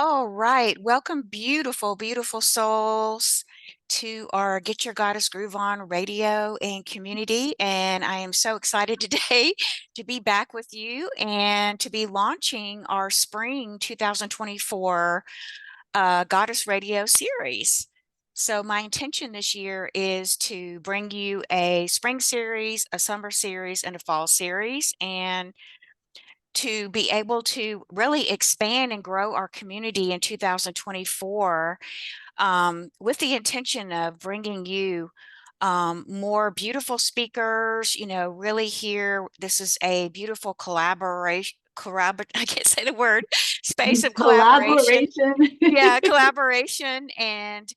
All right. Welcome, beautiful, beautiful souls, to our Get Your Goddess Groove On radio and community. And I am so excited today to be back with you and to be launching our spring 2024 Goddess Radio series. So, my intention this year is to bring you a spring series, a summer series, and a fall series. And to be able to really expand and grow our community in 2024, with the intention of bringing you more beautiful speakers, really here. This is a beautiful collaboration. I can't say the word, space of collaboration. Collaboration. Yeah, collaboration. And,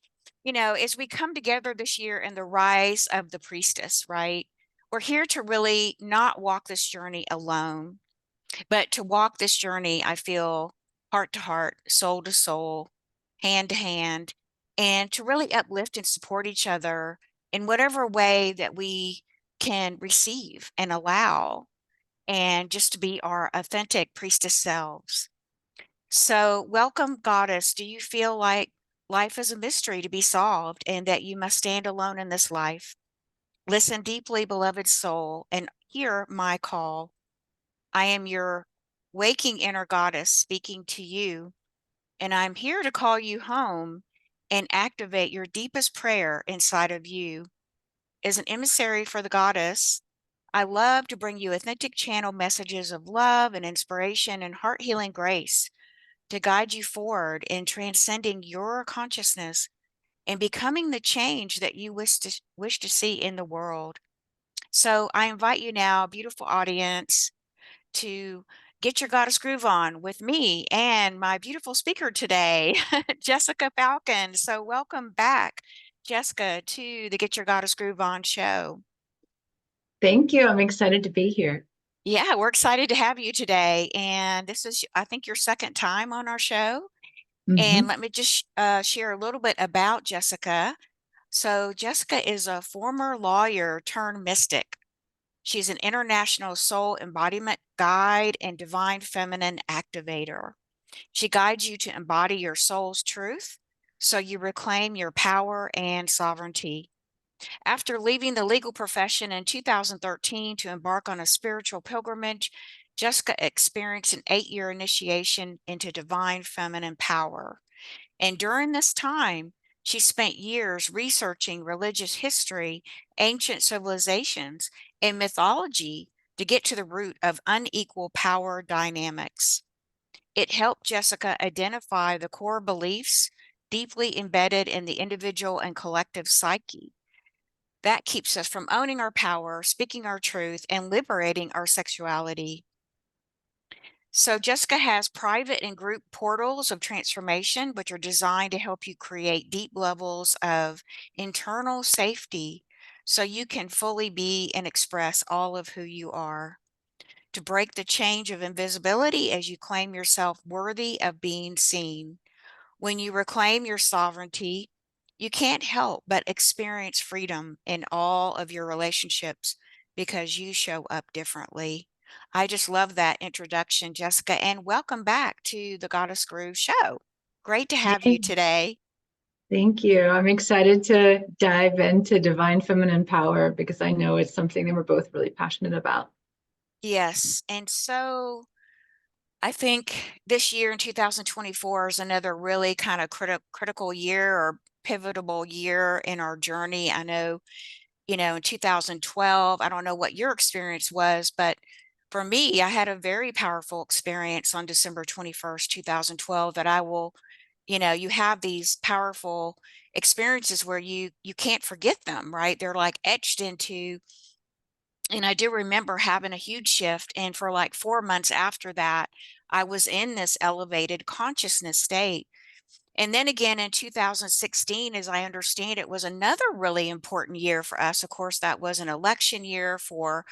as we come together this year in the rise of the priestess, right? We're here to really not walk this journey alone, but to walk this journey, I feel heart to heart, soul to soul, hand to hand, and to really uplift and support each other in whatever way that we can receive and allow, and just to be our authentic priestess selves. So, welcome, Goddess. Do you feel like life is a mystery to be solved and that you must stand alone in this life? Listen deeply, beloved soul, and hear my call. I am your waking inner goddess speaking to you, and I'm here to call you home and activate your deepest prayer inside of you. As an emissary for the goddess, I love to bring you authentic channel messages of love and inspiration and heart healing grace to guide you forward in transcending your consciousness and becoming the change that you wish to see in the world. So I invite you now, beautiful audience, to get your goddess groove on with me and my beautiful speaker today, Jessica Falcon. So, welcome back, Jessica, to the Get Your Goddess Groove On show. Thank you. I'm excited to be here. Yeah, we're excited to have you today. And this is, I think, your second time on our show. And Hmm. let me just share a little bit about Jessica. So, Jessica is a former lawyer turned mystic. She's an international soul embodiment guide and divine feminine activator. She guides you to embody your soul's truth so you reclaim your power and sovereignty. After leaving the legal profession in 2013 to embark on a spiritual pilgrimage, Jessica experienced an 8-year initiation into divine feminine power. And during this time, she spent years researching religious history, ancient civilizations, and mythology to get to the root of unequal power dynamics. It helped Jessica identify the core beliefs deeply embedded in the individual and collective psyche. That keeps us from owning our power, speaking our truth, and liberating our sexuality. So, Jessica has private and group portals of transformation, which are designed to help you create deep levels of internal safety so you can fully be and express all of who you are. To break the change of invisibility as you claim yourself worthy of being seen. When you reclaim your sovereignty, you can't help but experience freedom in all of your relationships because you show up differently. I just love that introduction, Jessica, and welcome back to the Goddess Groove show. Great to have you Hey, today. thank you. I'm excited to dive into divine feminine power because I know it's something that we're both really passionate about. Yes, and so I think this year in 2024 is another really kind of critical year or pivotal year in our journey. I know, in 2012, I don't know what your experience was, but for me, I had a very powerful experience on December 21st, 2012, that I will, you have these powerful experiences where you can't forget them, right? They're like etched into, and I do remember having a huge shift. And for like 4 months after that, I was in this elevated consciousness state. And then again in 2016, as I understand it, was another really important year for us. Of course, that was an election year for,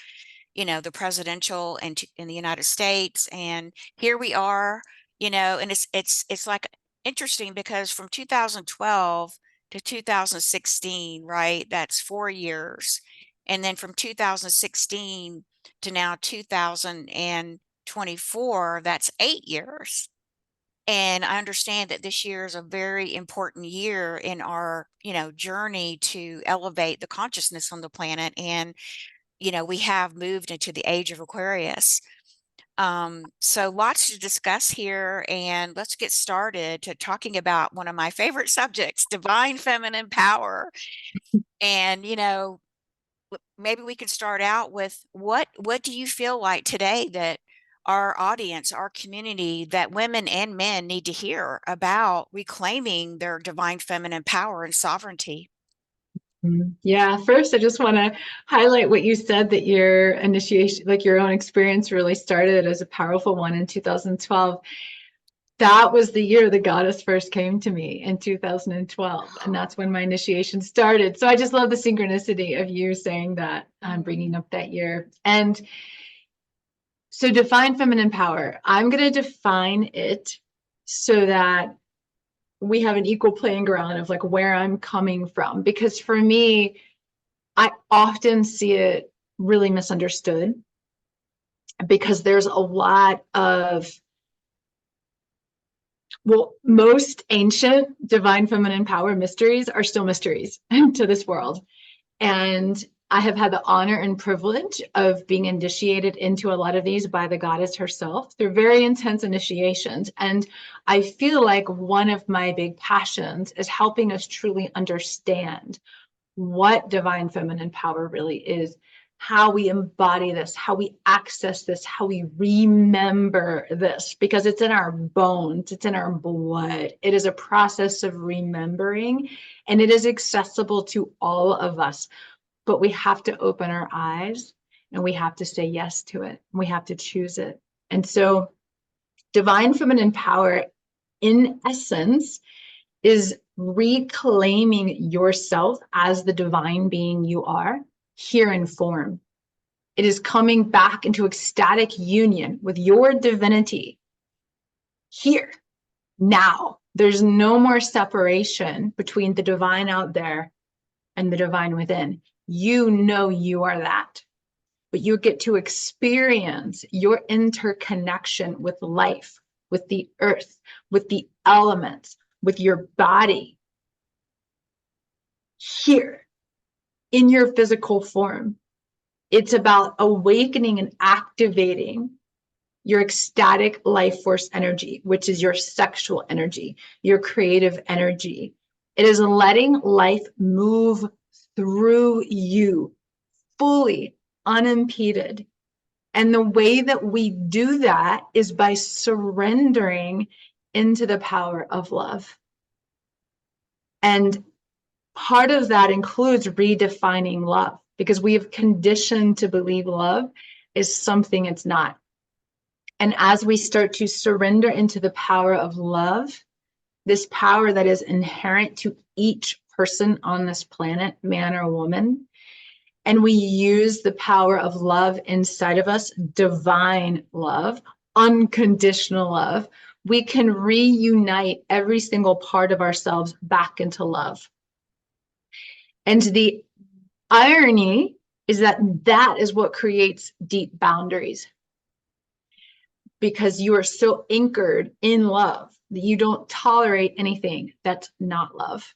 the presidential and in the United States. And here we are, and it's like interesting because from 2012 to 2016, right? That's 4 years. And then from 2016 to now 2024, that's 8 years. And I understand that this year is a very important year in our, journey to elevate the consciousness on the planet. And, we have moved into the age of Aquarius. So lots to discuss here, and let's get started to talking about one of my favorite subjects, divine feminine power. And, maybe we could start out with what do you feel like today that our audience, our community, that women and men need to hear about reclaiming their divine feminine power and sovereignty? Yeah, first, I just want to highlight what you said that your initiation, like your own experience, really started as a powerful one in 2012. That was the year the goddess first came to me in 2012. And that's when my initiation started. So I just love the synchronicity of you saying that, bringing up that year. And so define feminine power. I'm going to define it so that we have an equal playing ground of like where I'm coming from. Because for me, I often see it really misunderstood because there's a lot of, well, most ancient divine feminine power mysteries are still mysteries to this world. And I have had the honor and privilege of being initiated into a lot of these by the goddess herself. They're very intense initiations. And I feel like one of my big passions is helping us truly understand what divine feminine power really is, how we embody this, how we access this, how we remember this, because it's in our bones, it's in our blood. It is a process of remembering, and it is accessible to all of us. But we have to open our eyes and we have to say yes to it. We have to choose it. And so, divine feminine power, in essence, is reclaiming yourself as the divine being you are here in form. It is coming back into ecstatic union with your divinity here, now. There's no more separation between the divine out there and the divine within. You know you are that, but you get to experience your interconnection with life, with the earth, with the elements, with your body here in your physical form. It's about awakening and activating your ecstatic life force energy, which is your sexual energy, your creative energy. It is letting life move through you fully, unimpeded. And the way that we do that is by surrendering into the power of love. And part of that includes redefining love, because we have conditioned to believe love is something it's not. And as we start to surrender into the power of love, this power that is inherent to each person on this planet, man or woman, and we use the power of love inside of us, divine love, unconditional love, we can reunite every single part of ourselves back into love. And the irony is that that is what creates deep boundaries, because you are so anchored in love that you don't tolerate anything that's not love.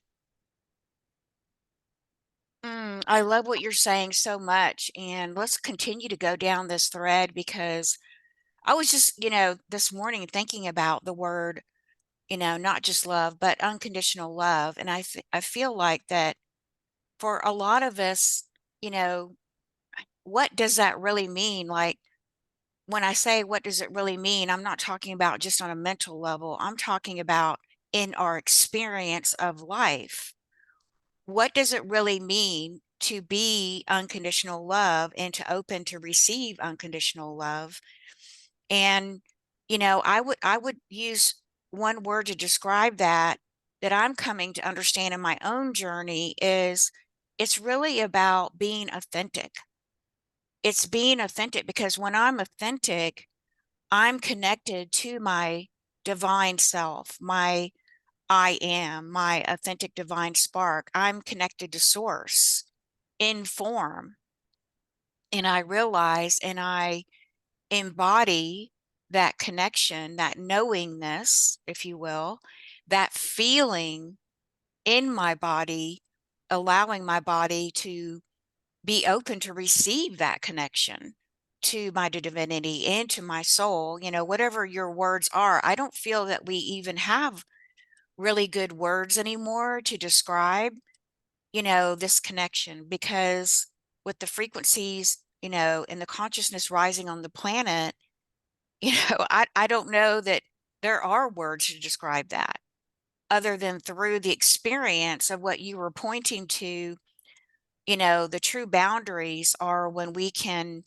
I love what you're saying so much. And let's continue to go down this thread because I was just, this morning thinking about the word, not just love, but unconditional love. And I feel like that for a lot of us, you know, what does that really mean? Like when I say what does it really mean, I'm not talking about just on a mental level. I'm talking about in our experience of life. What does it really mean to be unconditional love and to open to receive unconditional love? And I would use one word to describe that I'm coming to understand in my own journey is it's really about being authentic. It's being authentic because when I'm authentic, I'm connected to my divine self, my I am, my authentic divine spark. I'm connected to source in form. And I realize and I embody that connection, that knowingness, if you will, that feeling in my body, allowing my body to be open to receive that connection to my divinity and to my soul, whatever your words are. I don't feel that we even have really good words anymore to describe, this connection, because with the frequencies, and the consciousness rising on the planet, I don't know that there are words to describe that other than through the experience of what you were pointing to. The true boundaries are when we can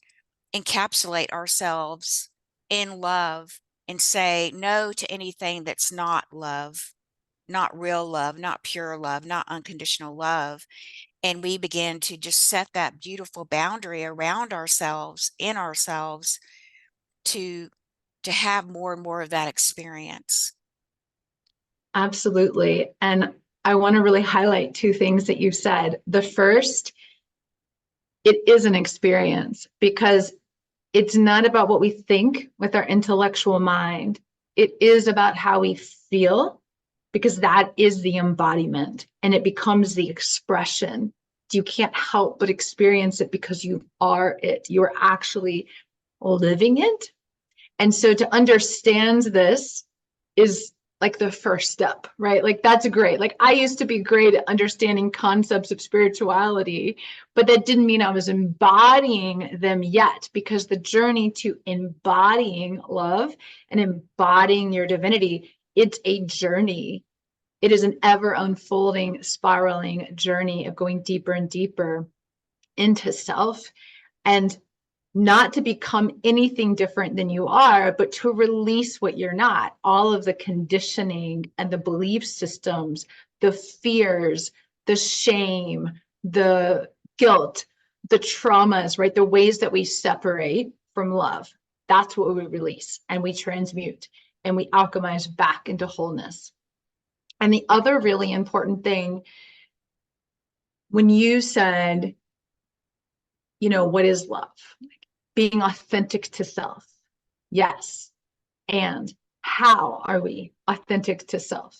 encapsulate ourselves in love and say no to anything that's not love, not real love, not pure love, not unconditional love. And we begin to just set that beautiful boundary around ourselves, in ourselves, to have more and more of that experience. Absolutely. And I want to really highlight two things that you've said. The first, it is an experience because it's not about what we think with our intellectual mind. It is about how we feel, because that is the embodiment and it becomes the expression. You can't help but experience it because you are it. You're actually living it. And so to understand this is like the first step, right? Like that's great. Like I used to be great at understanding concepts of spirituality, but that didn't mean I was embodying them yet, because the journey to embodying love and embodying your divinity, it's a journey. It is an ever unfolding, spiraling journey of going deeper and deeper into self, and not to become anything different than you are, but to release what you're not, all of the conditioning and the belief systems, the fears, the shame, the guilt, the traumas, right? The ways that we separate from love. That's what we release and we transmute and we alchemize back into wholeness. And the other really important thing, when you said, what is love? Being authentic to self. Yes. And how are we authentic to self?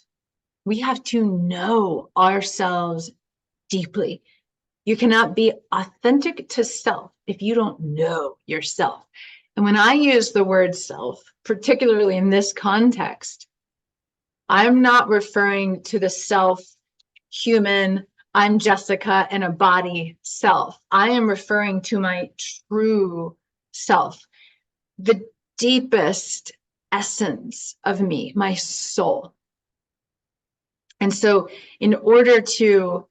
We have to know ourselves deeply. You cannot be authentic to self if you don't know yourself. And when I use the word self, particularly in this context, I'm not referring to the self human, I'm Jessica in a body self. I am referring to my true self, the deepest essence of me, my soul. And so, in order to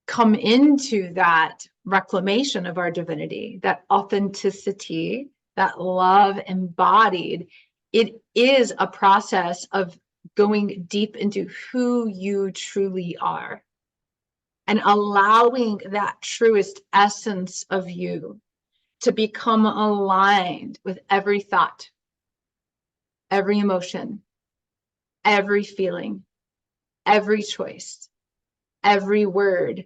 come into that reclamation of our divinity, that authenticity, that love embodied, it is a process of going deep into who you truly are and allowing that truest essence of you to become aligned with every thought, every emotion, every feeling, every choice, every word,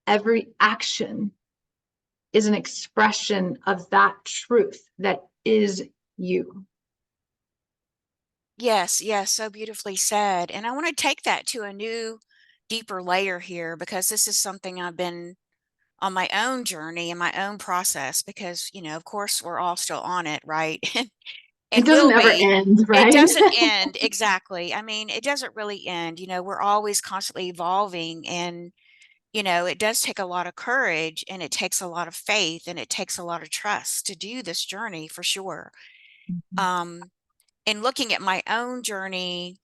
every action is an expression of that truth that is you. Yes, yes, so beautifully said. And I want to take that to a new, deeper layer here, because this is something I've been on my own journey and my own process, because, of course, we're all still on it, right? It And doesn't will ever be. end, It right? doesn't end. Exactly. I mean, it doesn't really end. We're always constantly evolving, and, it does take a lot of courage, and it takes a lot of faith, and it takes a lot of trust to do this journey for sure. Um, and looking at my own journey,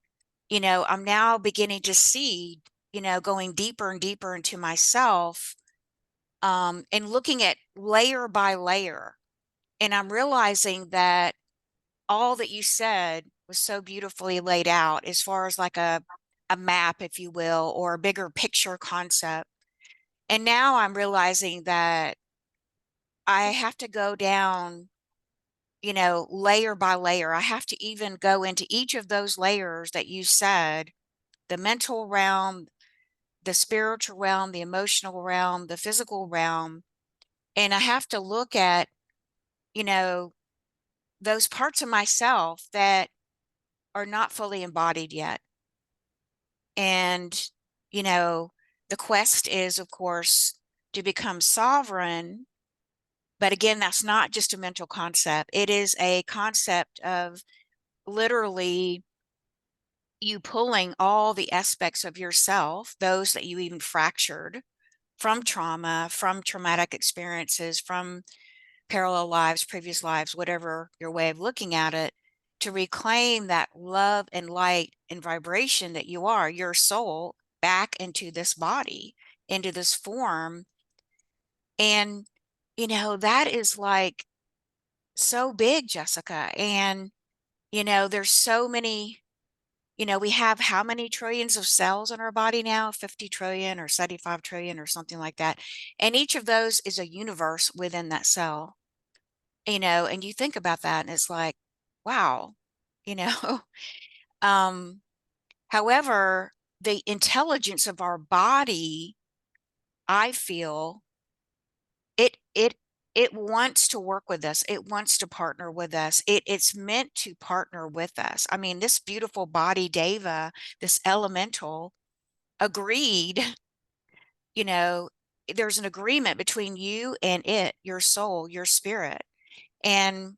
I'm now beginning to see, going deeper and deeper into myself, and looking at layer by layer. And I'm realizing that all that you said was so beautifully laid out as far as like a map, if you will, or a bigger picture concept. And now I'm realizing that I have to go down, layer by layer. I have to even go into each of those layers that you said, the mental realm, the spiritual realm, the emotional realm, the physical realm. And I have to look at, you know, those parts of myself that are not fully embodied yet. And, you know, the quest is, of course, to become sovereign. But again, that's not just a mental concept. It is a concept of literally you pulling all the aspects of yourself, those that you even fractured from trauma, from traumatic experiences, from parallel lives, previous lives, whatever your way of looking at it, to reclaim that love and light and vibration that you are, your soul, back into this body, into this form. And, that is like so big, Jessica. And, there's so many, we have how many trillions of cells in our body now? 50 trillion or 75 trillion or something like that. And each of those is a universe within that cell, and you think about that and it's like, wow, you know. um, However, the intelligence of our body, I feel it wants to work with us. It wants to partner with us. It's meant to partner with us. I mean, this beautiful body, Deva, this elemental, agreed, you know, there's an agreement between you and it, your soul, your spirit. And,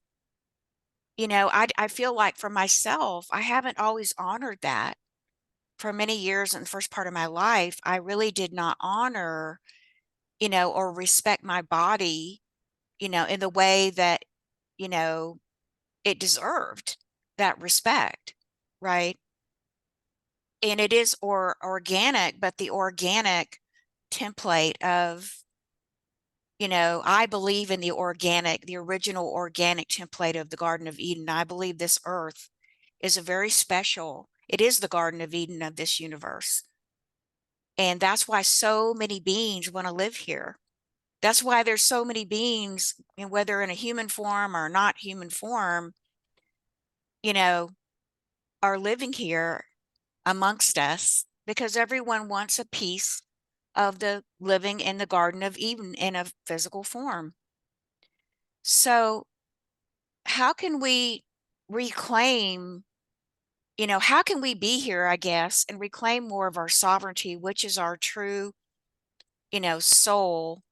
I feel like for myself, I haven't always honored that. For many years in the first part of my life, I really did not honor, or respect my body, in the way that, you know, it deserved that respect, right? And it is organic, but the organic template of, I believe in the original organic template of the Garden of Eden. I believe this earth is it is the Garden of Eden of this universe. And that's why so many beings want to live here. That's why there's so many beings, and whether in a human form or not human form, you know, are living here amongst us because everyone wants a piece of the living in the Garden of Eden in a physical form. So, how can we reclaim, how can we be here, I guess, and reclaim more of our sovereignty, which is our true, soul,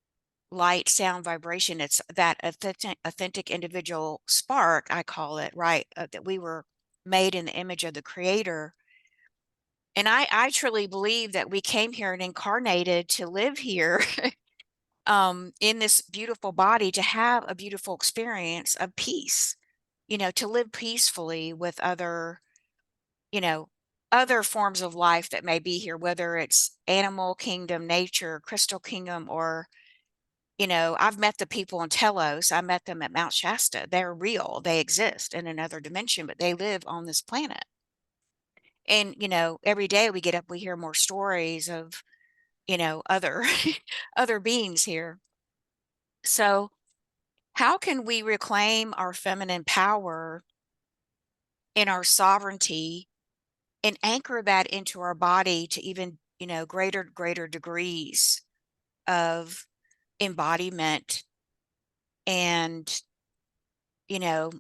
light, sound, vibration? It's that authentic individual spark, I call it, right? That we were made in the image of the Creator. And I truly believe that we came here and incarnated to live here in this beautiful body, to have a beautiful experience of peace, to live peacefully with you know, other forms of life that may be here, whether it's animal kingdom, nature, crystal kingdom, or, I've met the people in Telos. I met them at Mount Shasta. They're real. They exist in another dimension, but they live on this planet. And, every day we get up, we hear more stories of, other other beings here. So, how can we reclaim our feminine power and our sovereignty and anchor that into our body to even, greater degrees of embodiment and, you know,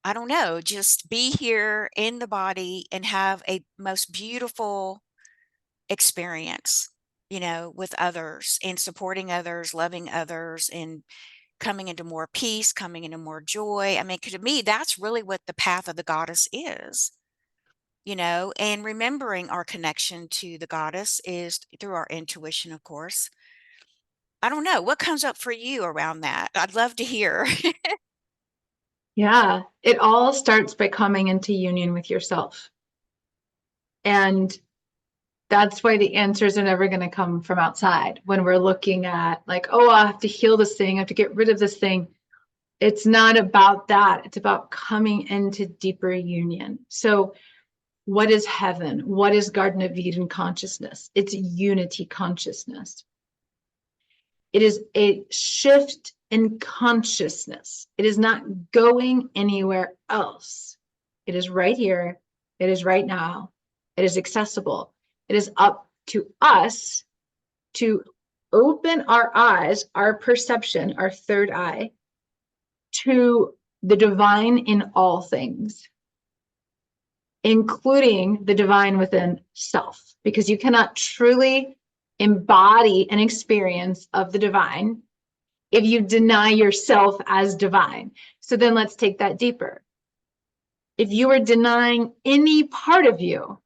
I don't know, just be here in the body and have a most beautiful experience, with others and supporting others, loving others, and coming into more peace, coming into more joy. I mean, to me, that's really what the path of the goddess is, and remembering our connection to the goddess is through our intuition, of course. I don't know. What comes up for you around that? I'd love to hear. Yeah, it all starts by coming into union with yourself. And that's why the answers are never going to come from outside when we're looking at, like, oh, I have to heal this thing, I have to get rid of this thing. It's not about that. It's about coming into deeper union. So, what is heaven? What is Garden of Eden consciousness? It's unity consciousness. It is a shift in consciousness. It is not going anywhere else. It is right here. It is right now. It is accessible. It is up to us to open our eyes, our perception, our third eye, to the divine in all things, including the divine within self, because you cannot truly embody an experience of the divine if you deny yourself as divine. So then let's take that deeper. If you are denying any part of you,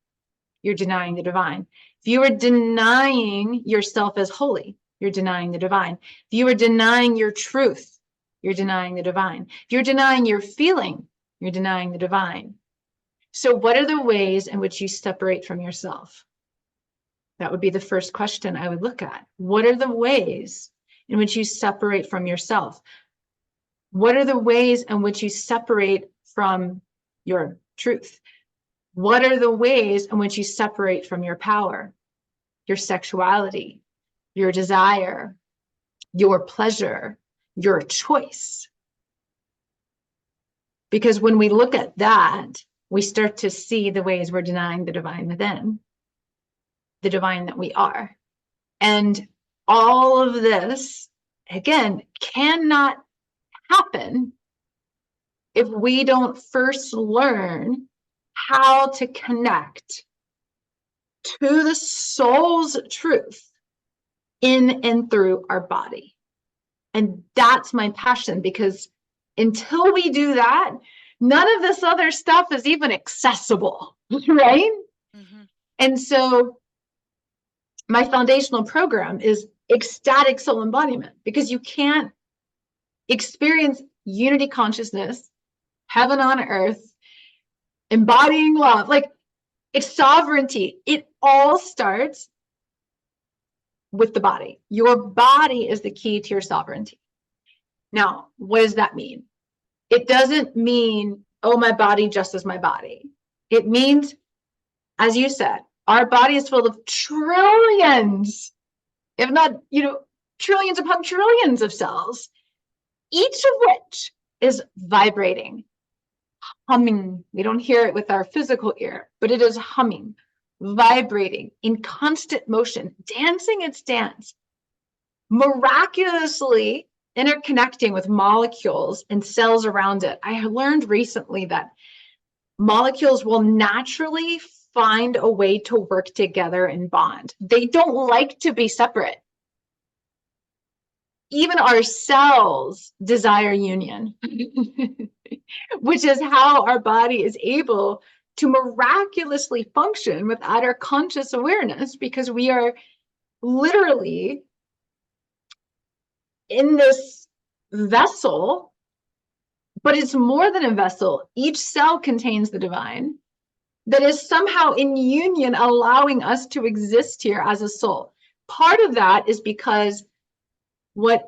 you're denying the divine. If you are denying yourself as holy, you're denying the divine. If you are denying your truth, you're denying the divine. If you're denying your feeling, you're denying the divine. So what are the ways in which you separate from yourself? That would be the first question I would look at. What are the ways in which you separate from yourself? What are the ways in which you separate from your truth? What are the ways in which you separate from your power, your sexuality, your desire, your pleasure, your choice? Because when we look at that, we start to see the ways we're denying the divine within, the divine that we are. And all of this, again, cannot happen if we don't first learn how to connect to the soul's truth in and through our body. And that's my passion, because until we do that, none of this other stuff is even accessible, right? Mm-hmm. And so my foundational program is ecstatic soul embodiment, because you can't experience unity consciousness, heaven on earth, embodying love, like it's sovereignty. It all starts with the body. Your body is the key to your sovereignty. Now, what does that mean? It doesn't mean, oh, my body just is my body. It means, as you said, our body is full of trillions, if not, trillions upon trillions of cells, each of which is vibrating, humming. We don't hear it with our physical ear, but it is humming, vibrating in constant motion, dancing its dance, miraculously interconnecting with molecules and cells around it. I learned recently that molecules will naturally find a way to work together and bond. They don't like to be separate. Even our cells desire union, which is how our body is able to miraculously function without our conscious awareness, because we are literally in this vessel, but it's more than a vessel. Each cell contains the divine that is somehow in union, allowing us to exist here as a soul. Part of that is because when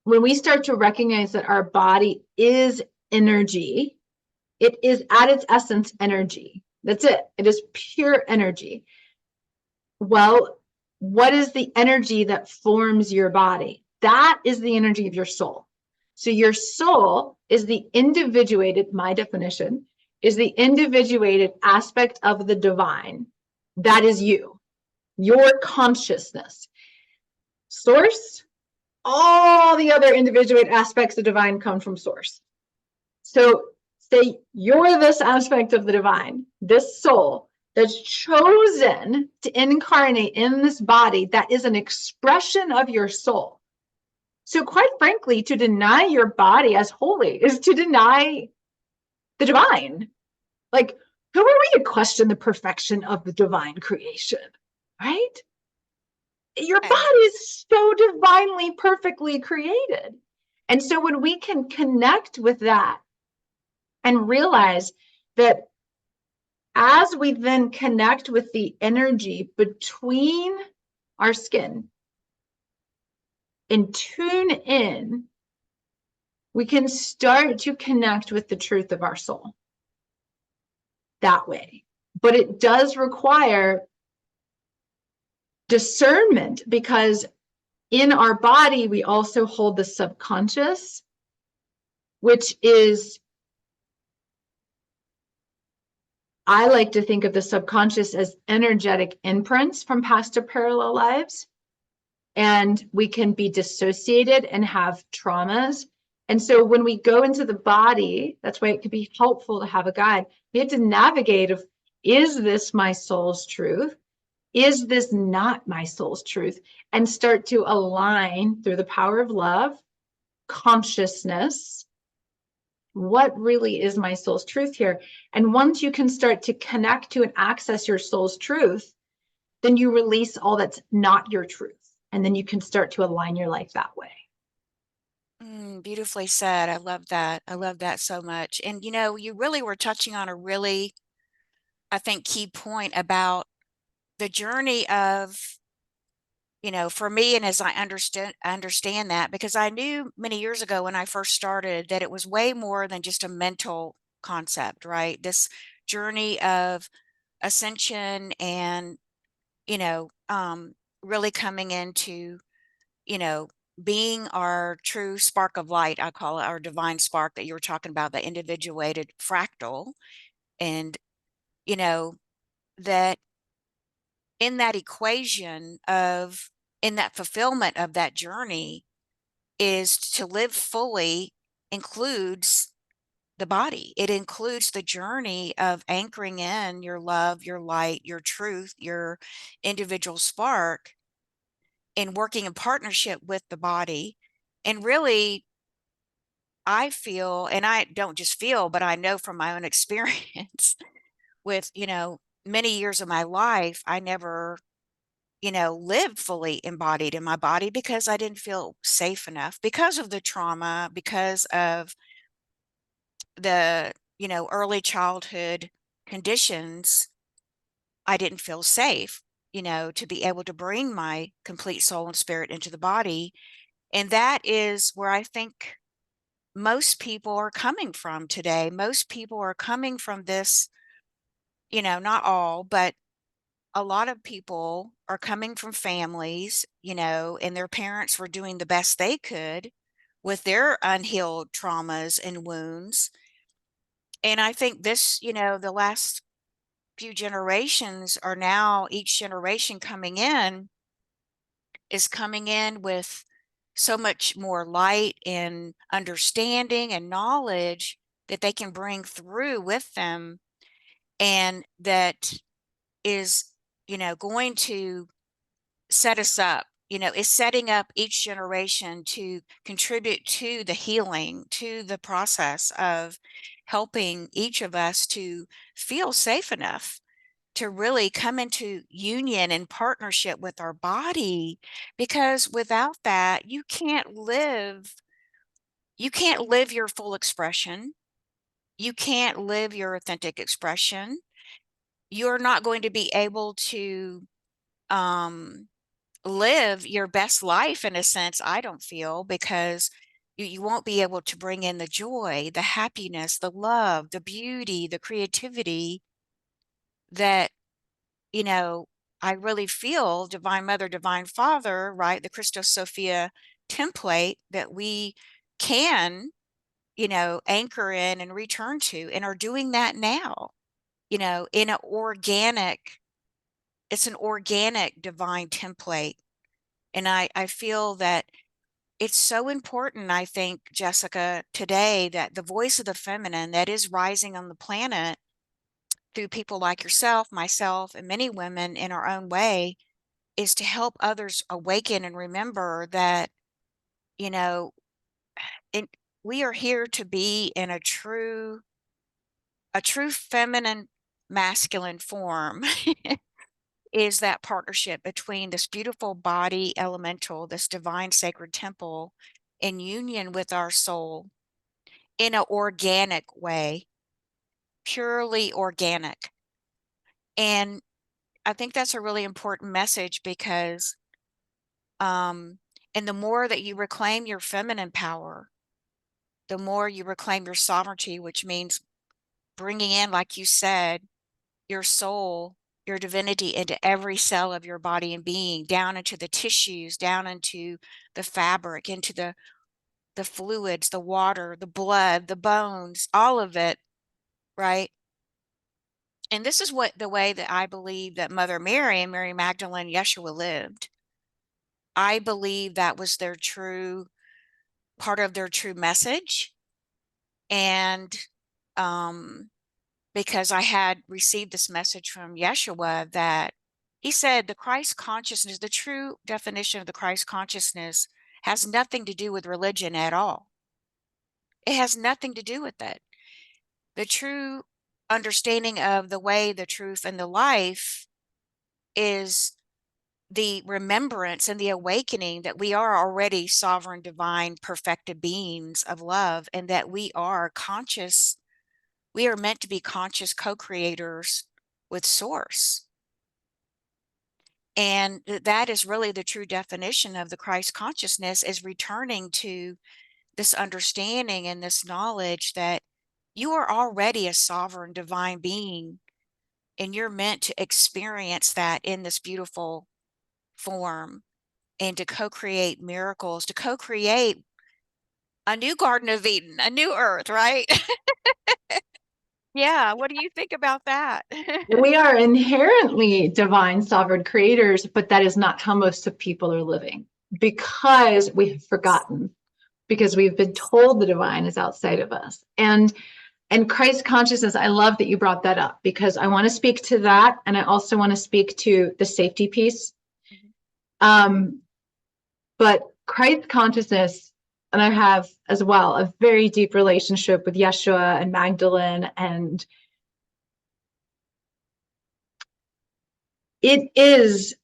we start to recognize that our body is energy, it is at its essence energy. That's it. It is pure energy. Well, what is the energy that forms your body? That is the energy of your soul. So your soul is the individuated, my definition, is the individuated aspect of the divine. That is you, your consciousness. Source, all the other individuated aspects of divine come from source. So say you're this aspect of the divine, this soul that's chosen to incarnate in this body that is an expression of your soul. So quite frankly, to deny your body as holy is to deny the divine. Like, who are we to question the perfection of the divine creation, right? Your body is so divinely, perfectly created. And so when we can connect with that and realize that as we then connect with the energy between our skin and tune in, we can start to connect with the truth of our soul that way. But it does require discernment, because in our body, we also hold the subconscious, which is, I like to think of the subconscious as energetic imprints from past or parallel lives. And we can be dissociated and have traumas And so when we go into the body, that's why it could be helpful to have a guide. We have to navigate of, is this my soul's truth? Is this not my soul's truth? And start to align through the power of love, consciousness. What really is my soul's truth here? And once you can start to connect to and access your soul's truth, then you release all that's not your truth. And then you can start to align your life that way. Beautifully said. I love that. I love that so much. And you know, you really were touching on a really, I think, key point about the journey of, you know, for me, and as I understand that, because I knew many years ago when I first started that it was way more than just a mental concept, right? This journey of ascension and, you know, really coming into, you know, being our true spark of light. I call it our divine spark that you were talking about, the individuated fractal. And, you know, that in that equation of, in that fulfillment of that journey, is to live fully includes the body. It includes the journey of anchoring in your love, your light, your truth, your individual spark, and working in partnership with the body. And really, I feel, and I don't just feel, but I know from my own experience with, you know, many years of my life, I never, you know, lived fully embodied in my body because I didn't feel safe enough because of the trauma, because of the, you know, early childhood conditions. I didn't feel safe, you know, to be able to bring my complete soul and spirit into the body. And that is where I think most people are coming from today. Most people are coming from this, you know, not all, but a lot of people are coming from families, you know, and their parents were doing the best they could with their unhealed traumas and wounds. And I think this, you know, the last few generations are now, each generation coming in is coming in with so much more light and understanding and knowledge that they can bring through with them, and that is, you know, going to set us up, you know, is setting up each generation to contribute to the healing, to the process of helping each of us to feel safe enough to really come into union and partnership with our body. Because without that, you can't live your full expression. You can't live your authentic expression. You're not going to be able to um live your best life, in a sense, I don't feel, because you won't be able to bring in the joy, the happiness, the love, the beauty, the creativity that, you know, I really feel Divine Mother, Divine Father, right? The Christos Sophia template that we can, you know, anchor in and return to, and are doing that now, you know, in an organic, it's an organic divine template. And I feel that it's so important, I think, Jessica, today, that the voice of the feminine that is rising on the planet through people like yourself, myself, and many women in our own way, is to help others awaken and remember that, you know, it, we are here to be in a true feminine masculine form. Is that partnership between this beautiful body elemental, this divine sacred temple, in union with our soul in an organic way, purely organic. And I think that's a really important message because, um, and the more that you reclaim your feminine power, the more you reclaim your sovereignty, which means bringing in, like you said, your soul, your divinity into every cell of your body and being, down into the tissues, down into the fabric, into the fluids, the water, the blood, the bones, all of it, right? And this is what the way that I believe that Mother Mary and Mary Magdalene, Yeshua lived. I believe that was their true part of their true message. And because I had received this message from Yeshua that he said the Christ consciousness, the true definition of the Christ consciousness, has nothing to do with religion at all. It has nothing to do with it. The true understanding of the way, the truth, and the life is the remembrance and the awakening that we are already sovereign, divine, perfected beings of love, and that we are conscious. We are meant to be conscious co-creators with Source. And that is really the true definition of the Christ consciousness, is returning to this understanding and this knowledge that you are already a sovereign divine being, and you're meant to experience that in this beautiful form, and to co-create miracles, to co-create a new Garden of Eden, a new earth, right? Yeah, what do you think about that? We are inherently divine sovereign creators, but that is not how most of people are living, because we have forgotten, because we've been told the divine is outside of us. And Christ consciousness, I love that you brought that up, because I want to speak to that, and I also want to speak to the safety piece. But Christ consciousness, and I have as well a very deep relationship with Yeshua and Magdalene, and it is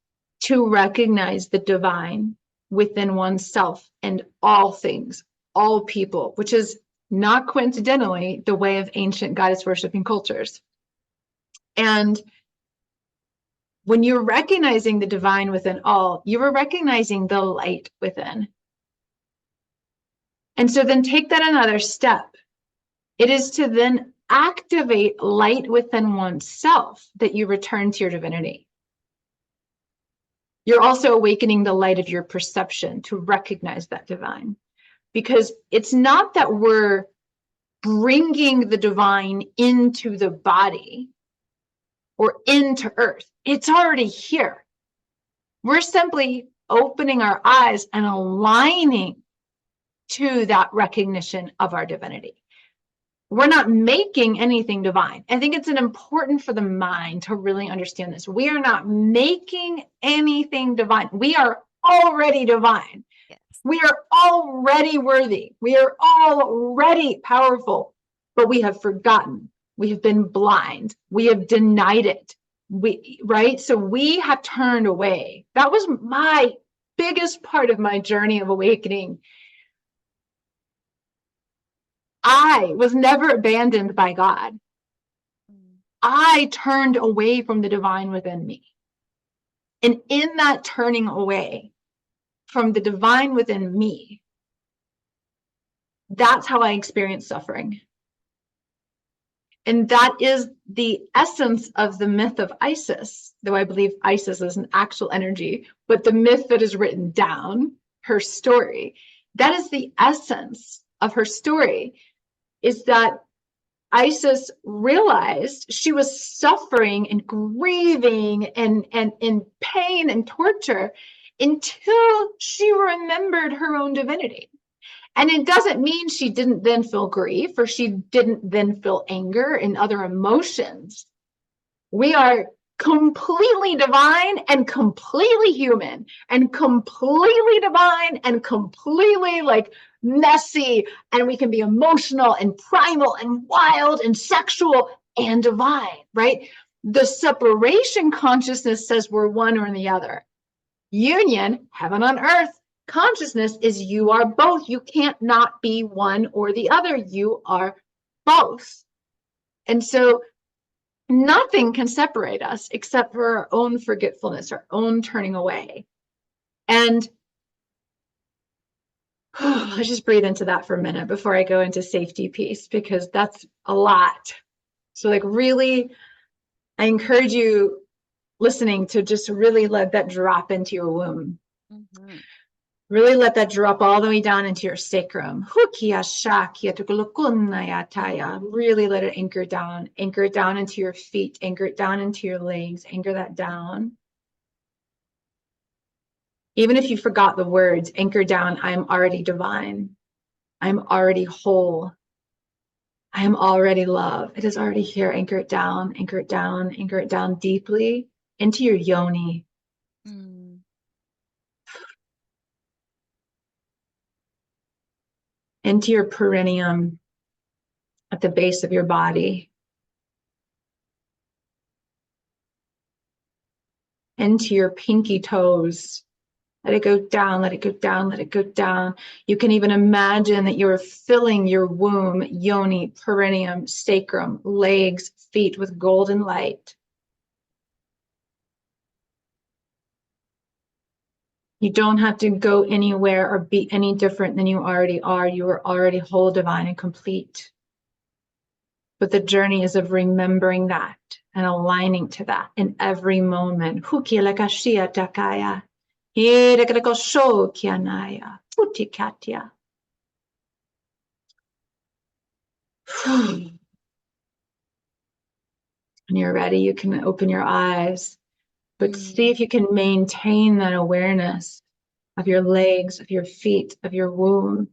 to recognize the divine within oneself and all things, all people, which is not coincidentally the way of ancient goddess worshiping cultures. And when you're recognizing the divine within all, you are recognizing the light within. And so then take that another step. It is to then activate light within oneself that you return to your divinity. You're also awakening the light of your perception to recognize that divine, because it's not that we're bringing the divine into the body or into earth. It's already here. We're simply opening our eyes and aligning to that recognition of our divinity. We're not making anything divine. I think it's important for the mind to really understand this. We are not making anything divine. We are already divine. Yes. We are already worthy. We are already powerful, but we have forgotten. We have been blind. We have denied it. Right? So we have turned away. That was my biggest part of my journey of awakening. I was never abandoned by God. I turned away from the divine within me. And in that turning away from the divine within me, that's how I experience suffering. And that is the essence of the myth of Isis, though I believe Isis is an actual energy, but the myth that is written down, her story, that is the essence of her story, is that Isis realized she was suffering and grieving and in pain and torture until she remembered her own divinity. And it doesn't mean she didn't then feel grief, or she didn't then feel anger and other emotions. We are completely divine and completely human, and completely divine and completely like messy, and we can be emotional and primal and wild and sexual and divine, right? The separation consciousness says we're one or the other. Union, heaven on earth, consciousness is you are both. You can't not be one or the other. You are both. And so nothing can separate us except for our own forgetfulness, our own turning away. And let's just breathe into that for a minute before I go into safety piece, because that's a lot. So like really, I encourage you listening to just really let that drop into your womb. Mm-hmm. Really let that drop all the way down into your sacrum. Really let it anchor down. Anchor it down into your feet. Anchor it down into your legs. Anchor that down. Even if you forgot the words, anchor down, I am already divine. I'm already whole. I am already love. It is already here. Anchor it down, anchor it down, anchor it down deeply into your yoni. Mm. Into your perineum at the base of your body. Into your pinky toes. Let it go down, let it go down, let it go down. You can even imagine that you're filling your womb, yoni, perineum, sacrum, legs, feet with golden light. You don't have to go anywhere or be any different than you already are. You are already whole, divine, and complete. But the journey is of remembering that and aligning to that in every moment. When you're ready, you can open your eyes, but see Mm. if you can maintain that awareness of your legs, of your feet, of your womb,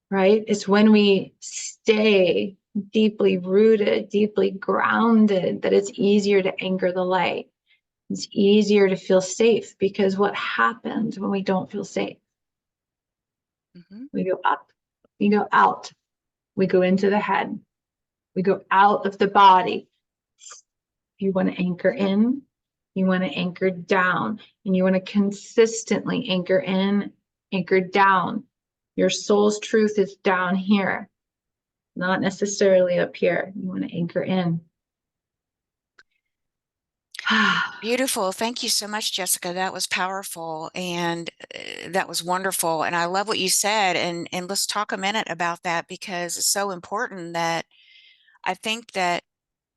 right? It's when we stay deeply rooted, deeply grounded, that it's easier to anchor the light. It's easier to feel safe, because what happens when we don't feel safe? Mm-hmm. We go up, we go out, we go into the head, we go out of the body. You want to anchor Mm-hmm. in, you want to anchor down, and you want to consistently anchor in, anchor down. Your soul's truth is down here, not necessarily up here. You want to anchor in. Beautiful. Thank you so much, Jessica. That was powerful and that was wonderful. And I love what you said. And let's talk a minute about that, because it's so important that I think that,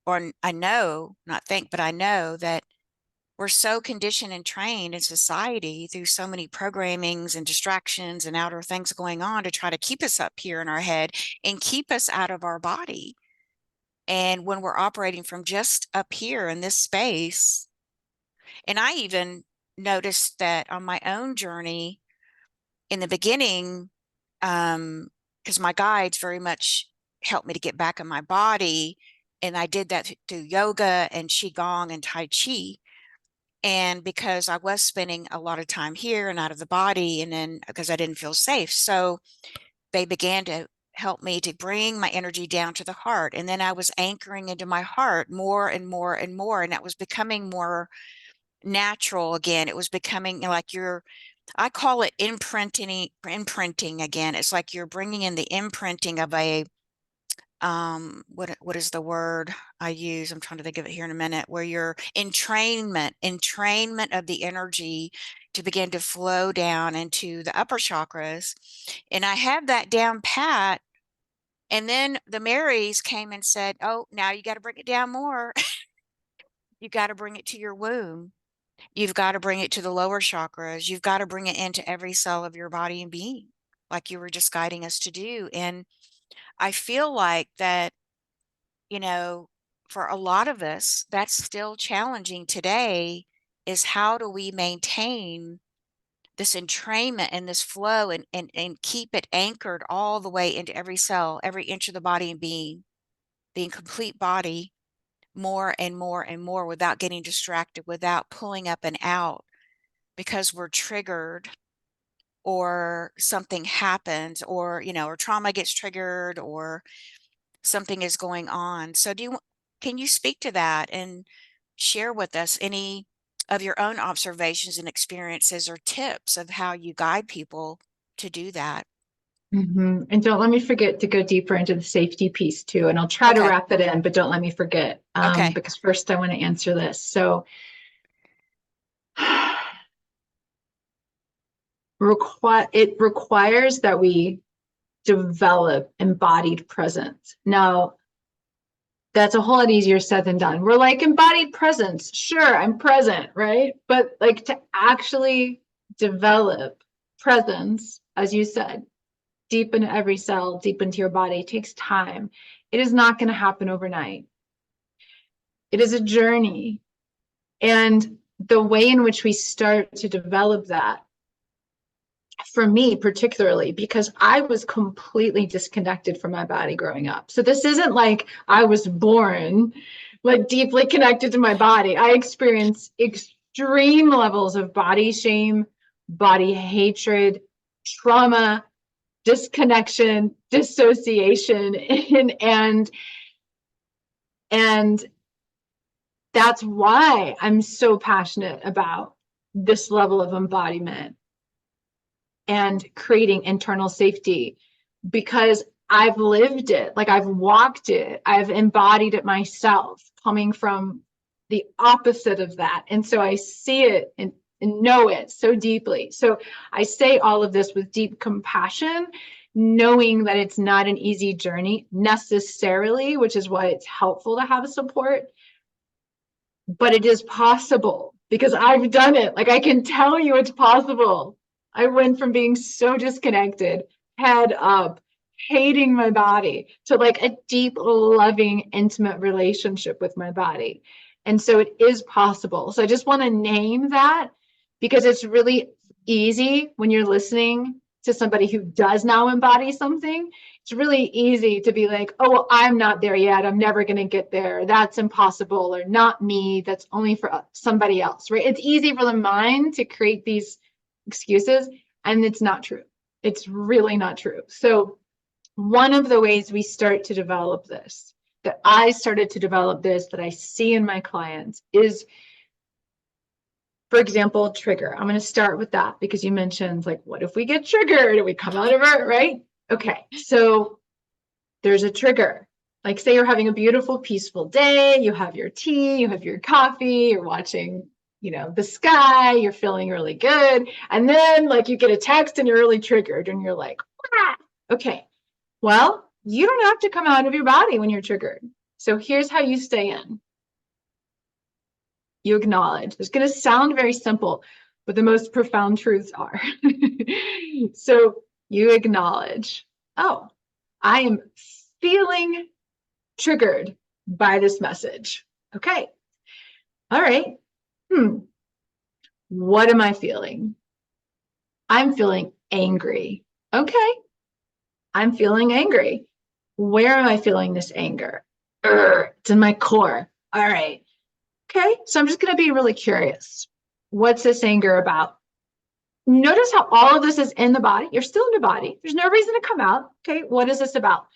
or I know, not think, but I know that we're so conditioned and trained in society through so many programmings and distractions and outer things going on to try to keep us up here in our head and keep us out of our body. And when we're operating from just up here in this space, and I even noticed that on my own journey in the beginning, because my guides very much helped me to get back in my body. And I did that through yoga and Qigong and Tai Chi. And because I was spending a lot of time here and out of the body, and then because I didn't feel safe. So they began to help me to bring my energy down to the heart. And then I was anchoring into my heart more and more and more. And that was becoming more natural again. It was becoming like I call it imprinting again. It's like you're bringing in the imprinting of a, what is the word I use? I'm trying to think of it here in a minute, where you're entrainment of the energy to begin to flow down into the upper chakras. And I had that down pat. And then the Marys came and said, "Oh, now you got to bring it down more. You got to bring it to your womb. You've got to bring it to the lower chakras. You've got to bring it into every cell of your body and being, like you were just guiding us to do." And I feel like that, you know, for a lot of us, that's still challenging today, is how do we maintain this entrainment and this flow and keep it anchored all the way into every cell, every inch of the body and being complete body more and more and more without getting distracted, without pulling up and out because we're triggered or something happens, or or trauma gets triggered, or something is going on. So can you speak to that and share with us any of your own observations and experiences or tips of how you guide people to do that? And don't let me forget to go deeper into the safety piece too. And I'll try to Okay. wrap it in, but don't let me forget, Okay. because first I want to answer this. So it requires that we develop embodied presence. Now, that's a whole lot easier said than done. We're like, embodied presence. Sure, I'm present, right? But like, to actually develop presence, as you said, deep into every cell, deep into your body, takes time. It is not going to happen overnight. It is a journey. And the way in which we start to develop that for me particularly, because I was completely disconnected from my body growing up. So this isn't like I was born like deeply connected to my body. I experienced extreme levels of body shame, body hatred, trauma, disconnection, dissociation, and that's why I'm so passionate about this level of embodiment and creating internal safety, because I've lived it, like I've walked it, I've embodied it myself, coming from the opposite of that. And so I see it and know it so deeply. So I say all of this with deep compassion, knowing that it's not an easy journey necessarily, which is why it's helpful to have a support, but it is possible because I've done it. Like I can tell you it's possible. I went from being so disconnected, head up, hating my body, to like a deep, loving, intimate relationship with my body. And so it is possible. So I just want to name that, because it's really easy when you're listening to somebody who does now embody something. It's really easy to be like, oh, well, I'm not there yet. I'm never going to get there. That's impossible, or not me. That's only for somebody else, right? It's easy for the mind to create these excuses, and it's not true. It's really not true. So one of the ways we start to develop this, that I started to develop this, that I see in my clients is, for example, trigger. I'm going to start with that because you mentioned, like, what if we get triggered and we come out of it, right? Okay, so there's a trigger. Like, say you're having a beautiful, peaceful day, you have your tea, you have your coffee, you're watching, the sky, you're feeling really good. And then, like, you get a text and you're really triggered and you're like, ah! Okay, well, you don't have to come out of your body when you're triggered. So here's how you stay in. You acknowledge. It's going to sound very simple, but the most profound truths are. So you acknowledge, oh, I am feeling triggered by this message. Okay. All right. What am I feeling? I'm feeling angry. Okay. I'm feeling angry. Where am I feeling this anger? It's in my core. All right. Okay. So I'm just going to be really curious. What's this anger about? Notice how all of this is in the body. You're still in the body. There's no reason to come out. Okay. What is this about?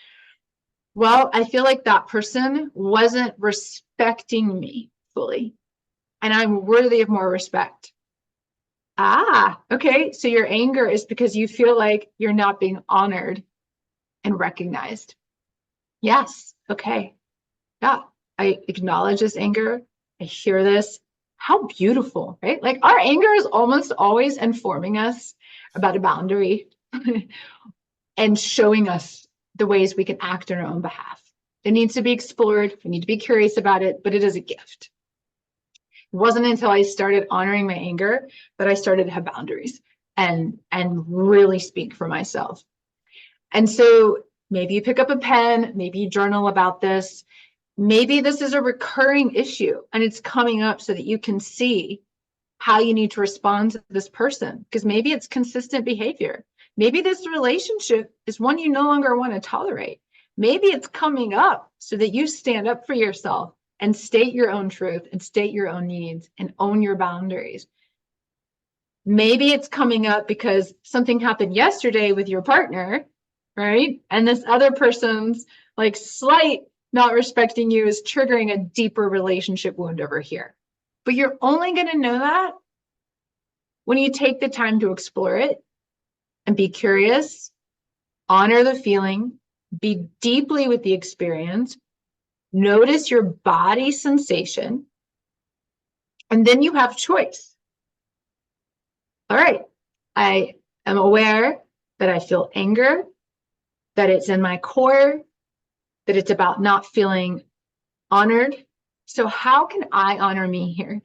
Well, I feel like that person wasn't respecting me fully, and I'm worthy of more respect. Okay. So your anger is because you feel like you're not being honored and recognized. Yes. Okay. Yeah. I acknowledge this anger. I hear this. How beautiful, right? Like our anger is almost always informing us about a boundary and showing us the ways we can act on our own behalf. It needs to be explored. We need to be curious about it, but it is a gift. It wasn't until I started honoring my anger that I started to have boundaries and really speak for myself. And so maybe you pick up a pen, maybe you journal about this. Maybe this is a recurring issue and it's coming up so that you can see how you need to respond to this person, because maybe it's consistent behavior. Maybe this relationship is one you no longer want to tolerate. Maybe it's coming up so that you stand up for yourself and state your own truth and state your own needs and own your boundaries. Maybe it's coming up because something happened yesterday with your partner, right? And this other person's like slight not respecting you is triggering a deeper relationship wound over here. But you're only going to know that when you take the time to explore it and be curious, honor the feeling, be deeply with the experience, notice your body sensation, and then you have choice. All right, I am aware that I feel anger, that it's in my core, that it's about not feeling honored. So how can I honor me here?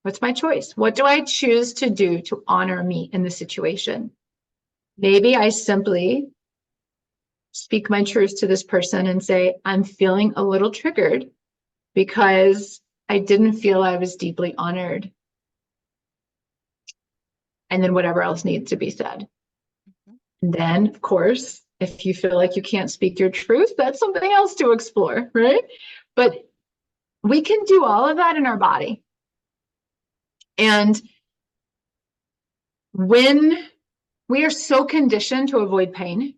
What's my choice? What do I choose to do to honor me in the situation? Maybe I simply speak my truth to this person and say, I'm feeling a little triggered because I didn't feel I was deeply honored. and then whatever else needs to be said. Mhm. And then, of course, if you feel like you can't speak your truth, that's something else to explore, right? But we can do all of that in our body. And when we are so conditioned to avoid pain,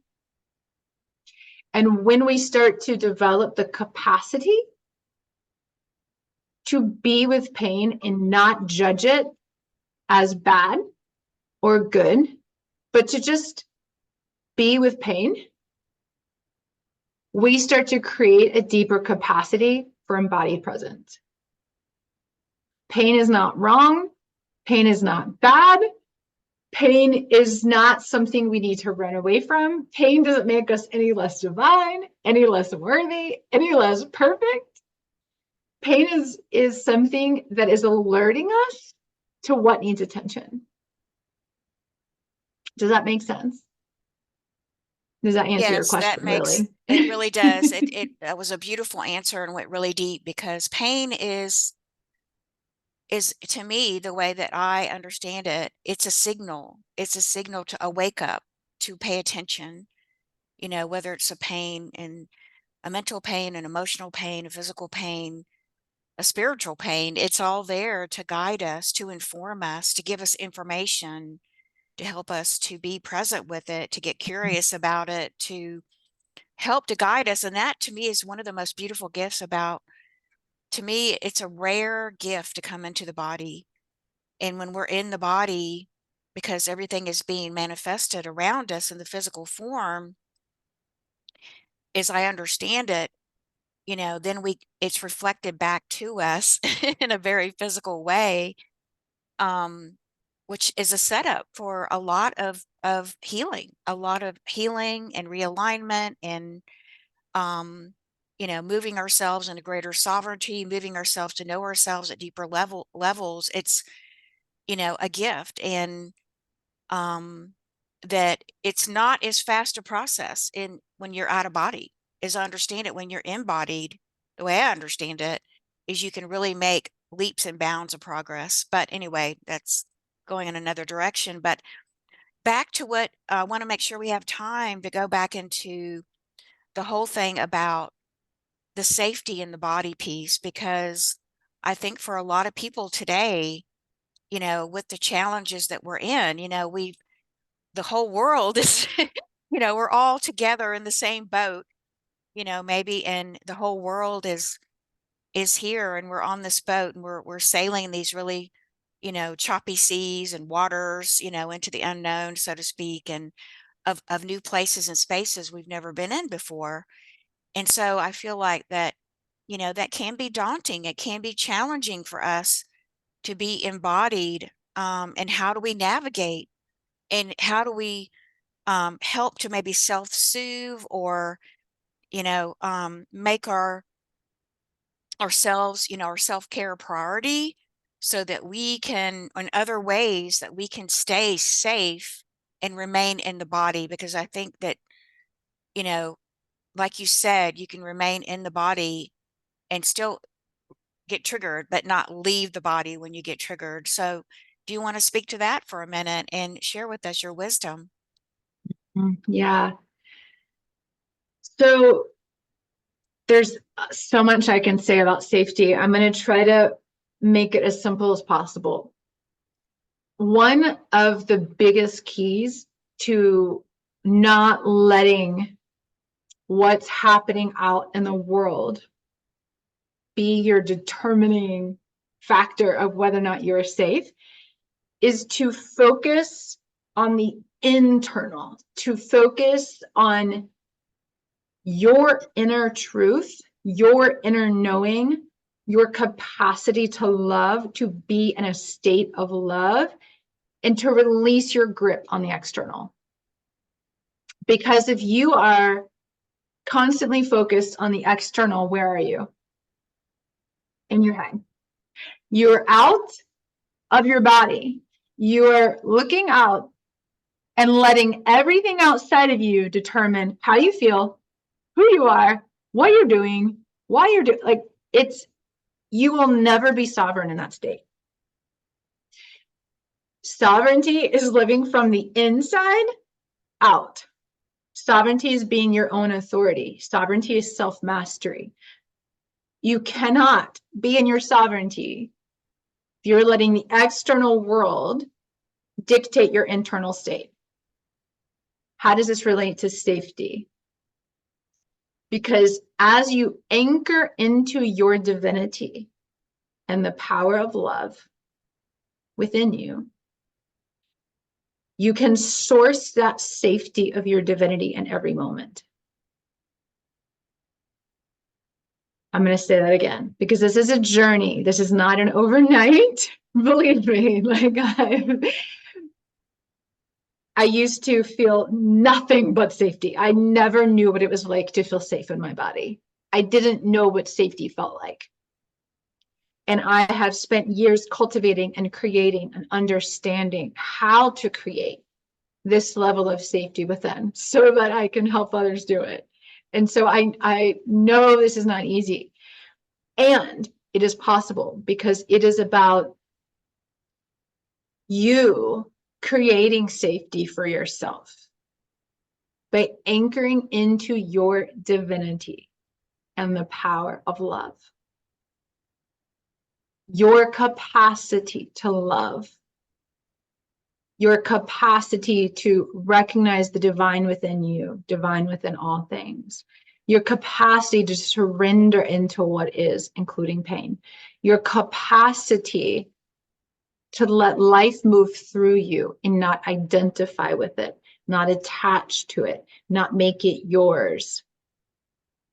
and when we start to develop the capacity to be with pain and not judge it as bad or good, but to just be with pain, we start to create a deeper capacity for embodied presence. Pain is not wrong. Pain is not bad. Pain is not something we need to run away from. Pain doesn't make us any less divine, any less worthy, any less perfect. Pain is something that is alerting us to what needs attention. Does that make sense? Does that answer your Yes, that question, makes really? it really does. It that was a beautiful answer and went really deep because pain is to me the way that I understand it, it's a signal. It's a signal to wake up, to pay attention, whether it's a pain and a mental pain, an emotional pain, a physical pain, a spiritual pain. It's all there to guide us, to inform us, to give us information, to help us to be present with it, to get curious about it, to help to guide us. And that to me is one of the most beautiful gifts about, to me, it's a rare gift to come into the body. And when we're in the body, because everything is being manifested around us in the physical form, as I understand it, then it's reflected back to us in a very physical way, um, which is a setup for a lot of healing and realignment and moving ourselves into greater sovereignty, moving ourselves to know ourselves at deeper levels. It's, a gift. And um, that it's not as fast a process in when you're out of body. As I understand it, when you're embodied, the way I understand it, is you can really make leaps and bounds of progress. But anyway, that's going in another direction. But back to what I want to make sure we have time to go back into the whole thing about the safety in the body piece, because I think for a lot of people today, with the challenges that we're in, the whole world is, we're all together in the same boat, maybe, and the whole world is here and we're on this boat and we're sailing these really, choppy seas and waters, into the unknown, so to speak, and of new places and spaces we've never been in before. And so I feel like that, that can be daunting. It can be challenging for us to be embodied. And how do we navigate and how do we help to maybe self-soothe or, make ourselves, our self-care a priority so that we can, in other ways, that we can stay safe and remain in the body. Because I think that, you know, like you said, you can remain in the body and still get triggered, but not leave the body when you get triggered. So, do you want to speak to that for a minute and share with us your wisdom? Yeah. So there's so much I can say about safety. I'm going to try to make it as simple as possible. One of the biggest keys to not letting what's happening out in the world be your determining factor of whether or not you're safe is to focus on the internal, to focus on your inner truth, your inner knowing, your capacity to love, to be in a state of love, and to release your grip on the external. Because if you are constantly focused on the external, where are you? In your head. You're out of your body. You're looking out and letting everything outside of you determine how you feel, who you are, what you're doing, why you're doing. Like, it's, you will never be sovereign in that state. Sovereignty is living from the inside out. Sovereignty is being your own authority. Sovereignty is self-mastery. You cannot be in your sovereignty if you're letting the external world dictate your internal state. How does this relate to safety? Because as you anchor into your divinity and the power of love within you, you can source that safety of your divinity in every moment. I'm going to say that again, because this is a journey. This is not an overnight. Believe me, like I used to feel nothing but safety. I never knew what it was like to feel safe in my body. I didn't know what safety felt like. And I have spent years cultivating and creating and understanding how to create this level of safety within so that I can help others do it. And so I know this is not easy. And it is possible because it is about you creating safety for yourself by anchoring into your divinity and the power of love. Your capacity to love, your capacity to recognize the divine within you, divine within all things, your capacity to surrender into what is, including pain, your capacity to let life move through you and not identify with it, not attach to it, not make it yours.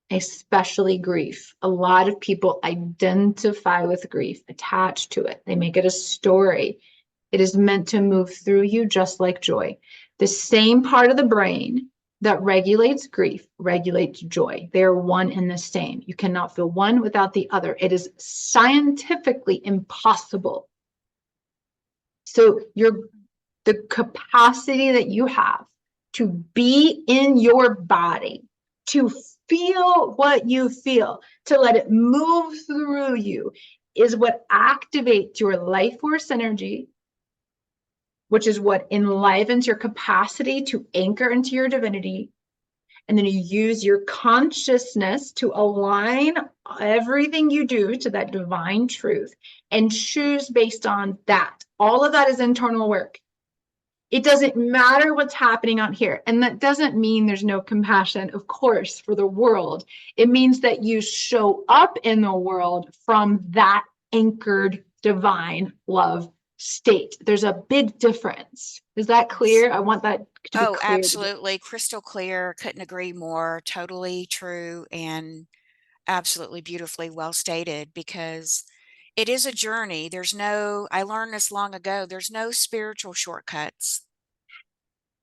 Especially grief. A lot of people identify with grief, attach to it. They make it a story. It is meant to move through you just like joy. The same part of the brain that regulates grief regulates joy. They are one and the same. You cannot feel one without the other. It is scientifically impossible. So the capacity that you have to be in your body, to feel what you feel, to let it move through you, is what activates your life force energy, which is what enlivens your capacity to anchor into your divinity. And then you use your consciousness to align everything you do to that divine truth and choose based on that. All of that is internal work. It doesn't matter what's happening out here. And that doesn't mean there's no compassion, of course, for the world. It means that you show up in the world from that anchored divine love state. There's a big difference. Is that clear? I want that to be Oh, clear. absolutely. Crystal clear. Couldn't agree more. Totally true and absolutely beautifully well stated because it is a journey. I learned this long ago, there's no spiritual shortcuts.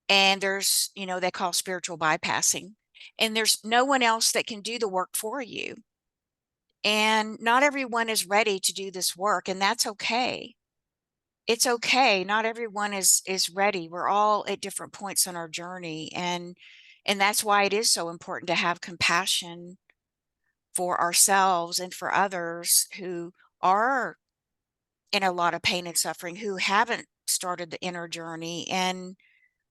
And they call spiritual bypassing. And there's no one else that can do the work for you. And not everyone is ready to do this work, and that's okay. It's okay. Not everyone is ready. We're all at different points on our journey, and that's why it is so important to have compassion for ourselves and for others who are in a lot of pain and suffering, who haven't started the inner journey, and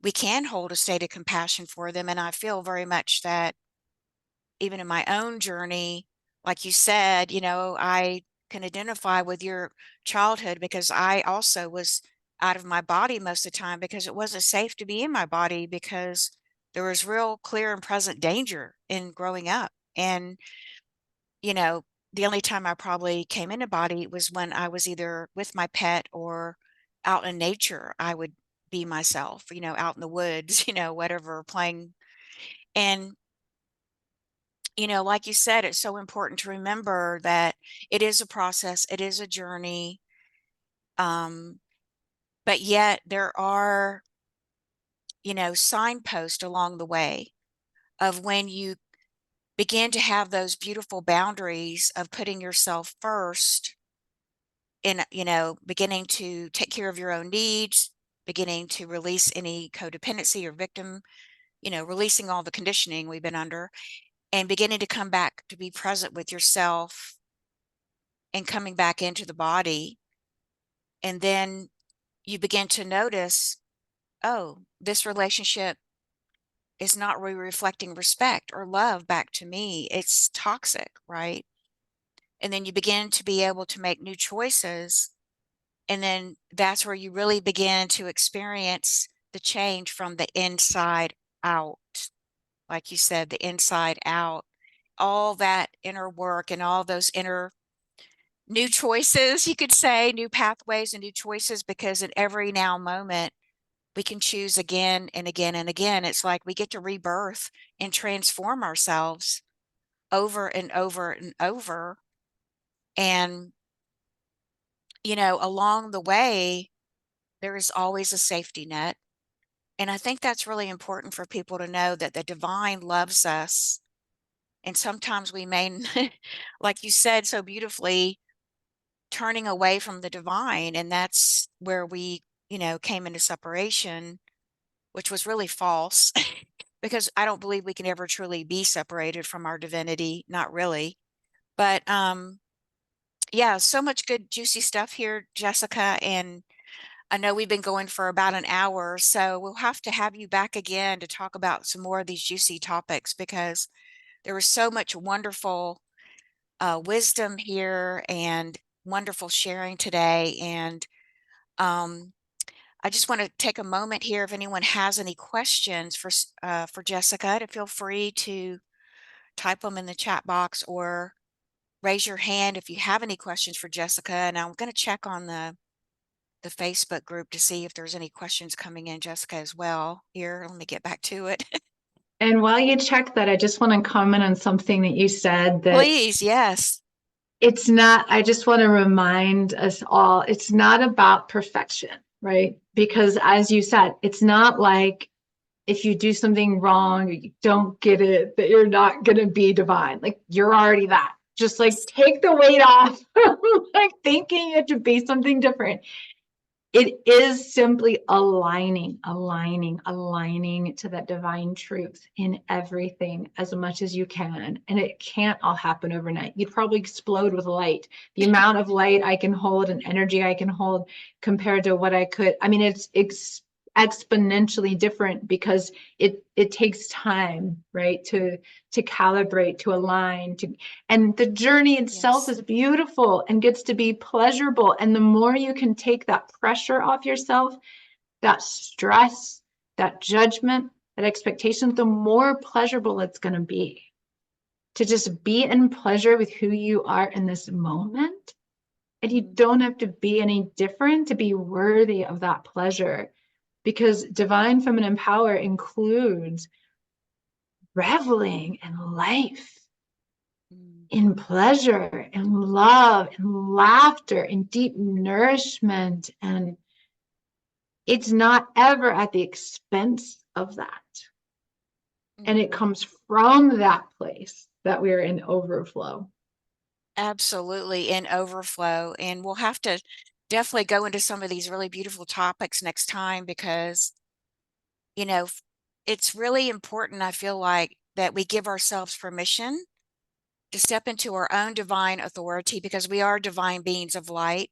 we can hold a state of compassion for them. And I feel very much that even in my own journey, like you said, I can identify with your childhood because I also was out of my body most of the time because it wasn't safe to be in my body because there was real clear and present danger in growing up. And, you know, the only time I probably came into body was when I was either with my pet or out in nature. I would be myself, out in the woods, whatever, playing. And like you said, it's so important to remember that it is a process, it is a journey. Um, but yet there are, signposts along the way of when you begin to have those beautiful boundaries of putting yourself first in, beginning to take care of your own needs, beginning to release any codependency or victim, releasing all the conditioning we've been under, and beginning to come back to be present with yourself and coming back into the body. And then you begin to notice, oh, this relationship is not really reflecting respect or love back to me. It's toxic, right? And then you begin to be able to make new choices. And then that's where you really begin to experience the change from the inside out. Like you said, the inside out, all that inner work and all those inner new choices, you could say, new pathways and new choices, because in every now moment, we can choose again and again and again. It's like we get to rebirth and transform ourselves over and over and over. And, along the way, there is always a safety net. And I think that's really important for people to know, that the divine loves us. And sometimes we may, like you said so beautifully, turning away from the divine. And that's where we, came into separation, which was really false, because I don't believe we can ever truly be separated from our divinity. Not really. But yeah, so much good, juicy stuff here, Jessica. And I know we've been going for about an hour, so we'll have to have you back again to talk about some more of these juicy topics, because there was so much wonderful wisdom here and wonderful sharing today. And um, I just want to take a moment here. If anyone has any questions for Jessica, to feel free to type them in the chat box, or raise your hand if you have any questions for Jessica. And I'm going to check on the Facebook group to see if there's any questions coming in, Jessica, as well. Here, let me get back to it. And while you check that, I just want to comment on something that you said, that Please, yes. it's not, I just want to remind us all, it's not about perfection, right? Because as you said, it's not like if you do something wrong or you don't get it, that you're not going to be divine. Like, you're already that. Just like take the weight off, like thinking you have to be something different. It is simply aligning to that divine truth in everything as much as you can. And it can't all happen overnight. You'd probably explode with light. The amount of light I can hold and energy I can hold compared to what I could. I mean, it's exponentially different, because it takes time, right, to calibrate, to align, to, and the journey itself Yes. is beautiful and gets to be pleasurable. And the more you can take that pressure off yourself, that stress, that judgment, that expectation, the more pleasurable it's going to be to just be in pleasure with who you are in this moment. And you don't have to be any different to be worthy of that pleasure, because divine feminine power includes reveling in life, Mm. in pleasure and love and laughter and deep nourishment. And it's not ever at the expense of that. And it Mm. comes from that place that we're in overflow. Absolutely, in overflow. And we'll have to definitely go into some of these really beautiful topics next time, because, you know, it's really important, I feel like, that we give ourselves permission to step into our own divine authority, because we are divine beings of light.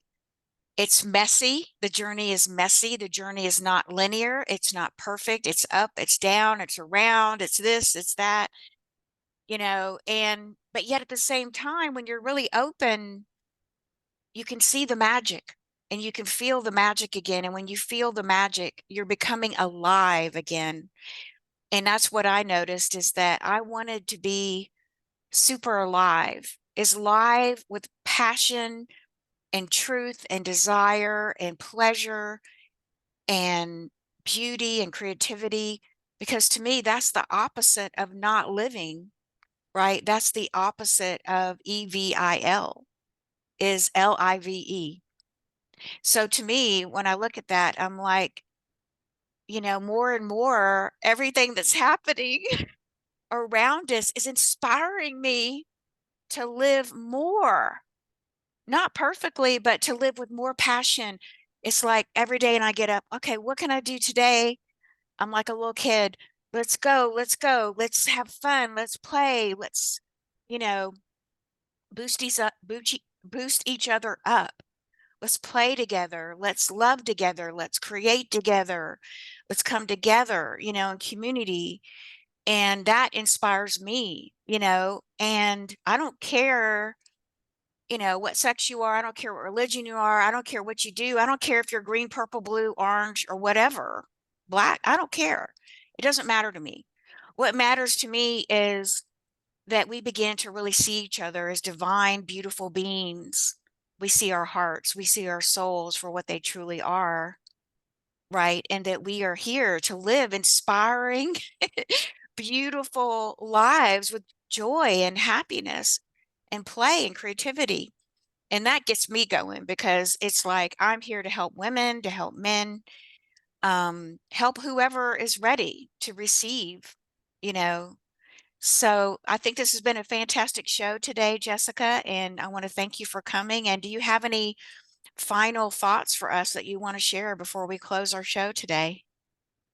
It's messy. The journey is messy. The journey is not linear. It's not perfect. It's up, it's down, it's around, it's this, it's that, but yet at the same time, when you're really open, you can see the magic and you can feel the magic again. And when you feel the magic, you're becoming alive again. And that's what I noticed, is that I wanted to be super alive, is live with passion and truth and desire and pleasure and beauty and creativity. Because to me, that's the opposite of not living, right? That's the opposite of EVIL, is LIVE. So to me, when I look at that, I'm like, more and more, everything that's happening around us is inspiring me to live more, not perfectly, but to live with more passion. It's like every day, and I get up, okay, what can I do today? I'm like a little kid. Let's go, let's go, let's have fun, let's play, let's, you know, boost each other up. Let's play together. Let's love together. Let's create together. Let's come together, in community. And that inspires me, and I don't care, what sex you are. I don't care what religion you are. I don't care what you do. I don't care if you're green, purple, blue, orange, or whatever, black. I don't care. It doesn't matter to me. What matters to me is that we begin to really see each other as divine, beautiful beings. We see our hearts, we see our souls for what they truly are, right? And that we are here to live inspiring, beautiful lives with joy and happiness and play and creativity. And that gets me going because it's like I'm here to help women, to help men, help whoever is ready to receive, you know. So I think this has been a fantastic show today, Jessica, and I want to thank you for coming. And do you have any final thoughts for us that you want to share before we close our show today?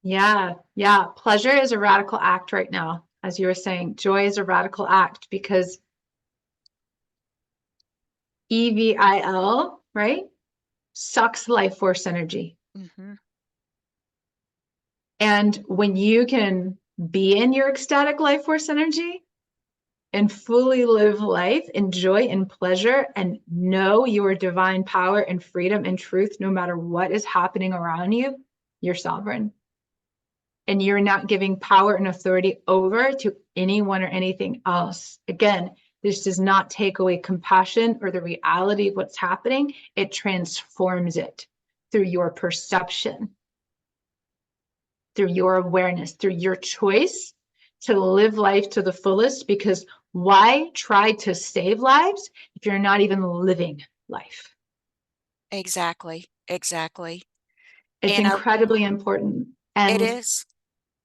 Yeah, yeah. Pleasure is a radical act right now. As you were saying, joy is a radical act because EVIL, right, sucks life force energy. Hmm. And when you can be in your ecstatic life force energy and fully live life in joy and pleasure and know your divine power and freedom and truth, no matter what is happening around you, you're sovereign. And you're not giving power and authority over to anyone or anything else. Again, this does not take away compassion or the reality of what's happening. It transforms it through your perception, through your awareness, through your choice to live life to the fullest. Because why try to save lives if you're not even living life? Exactly, exactly. It's And incredibly important. it And is.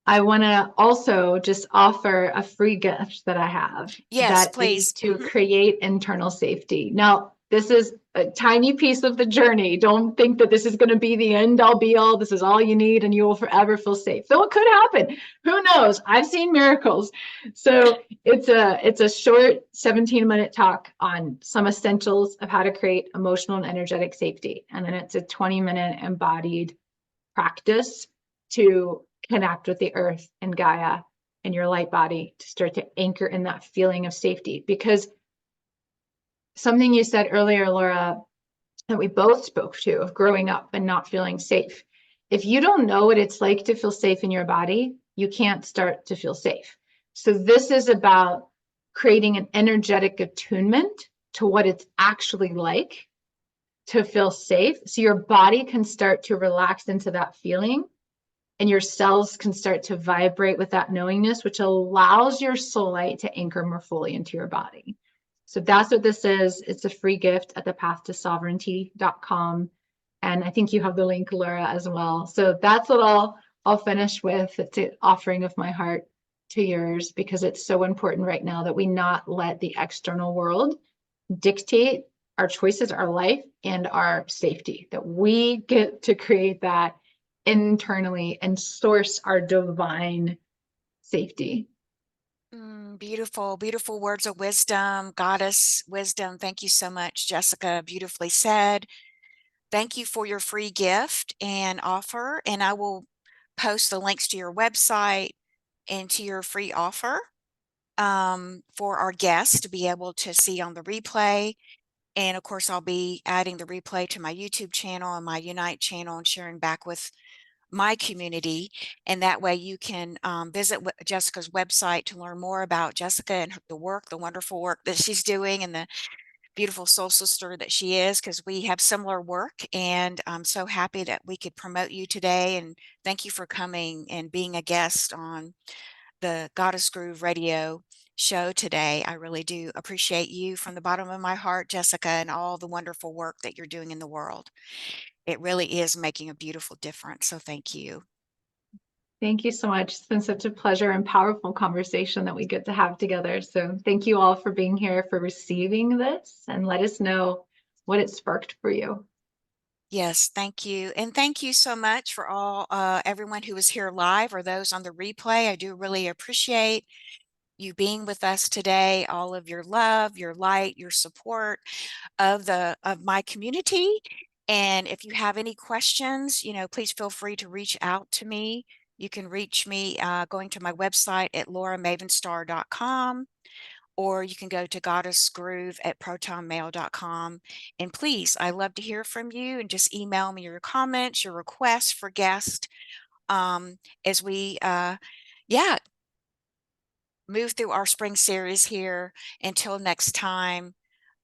I want to also just offer a free gift that I have Yes, that is please. to create internal safety. Now, this is a tiny piece of the journey. Don't think that this is going to be the end all be all. This is all you need and you will forever feel safe. Though it could happen. Who knows? I've seen miracles. So it's a short 17-minute talk on some essentials of how to create emotional and energetic safety. And then it's a 20-minute embodied practice to connect with the earth and Gaia and your light body to start to anchor in that feeling of safety. Because something you said earlier, Laura, that we both spoke to of growing up and not feeling safe. If you don't know what it's like to feel safe in your body, you can't start to feel safe. So this is about creating an energetic attunement to what it's actually like to feel safe. So your body can start to relax into that feeling and your cells can start to vibrate with that knowingness, which allows your soul light to anchor more fully into your body. So that's what this is. It's a free gift at thepathtosovereignty.com. And I think you have the link, Laura, as well. So that's what I'll finish with. It's an offering of my heart to yours because it's so important right now that we not let the external world dictate our choices, our life, and our safety, that we get to create that internally and source our divine safety. Beautiful, beautiful words of wisdom, goddess wisdom. Thank you so much, Jessica. Beautifully said. Thank you for your free gift and offer. And I will post the links to your website and to your free offer, for our guests to be able to see on the replay. And of course, I'll be adding the replay to my YouTube channel and my Unite channel and sharing back with my community. And that way you can visit Jessica's website to learn more about Jessica and the work, the wonderful work that she's doing, and the beautiful soul sister that she is, because we have similar work. And I'm so happy that we could promote you today. And thank you for coming and being a guest on the Goddess Groove radio show today. I really do appreciate you from the bottom of my heart, Jessica, and all the wonderful work that you're doing in the world. It really is making a beautiful difference. So thank you. Thank you so much. It's been such a pleasure and powerful conversation that we get to have together. So thank you all for being here, for receiving this, and let us know what it sparked for you. Yes, thank you. And thank you so much for all everyone who was here live or those on the replay. I do really appreciate you being with us today, all of your love, your light, your support of my community. And if you have any questions, please feel free to reach out to me. You can reach me going to my website at lauramavenstar.com, or you can go to goddessgroove at protonmail.com. And please, I love to hear from you, and just email me your comments, your requests for guests, as we, yeah, move through our spring series here. Until next time,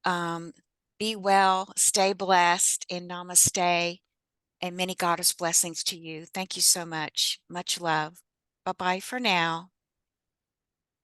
um, be well, stay blessed, and namaste, and many goddess blessings to you. Thank you so much. Much love. Bye bye for now.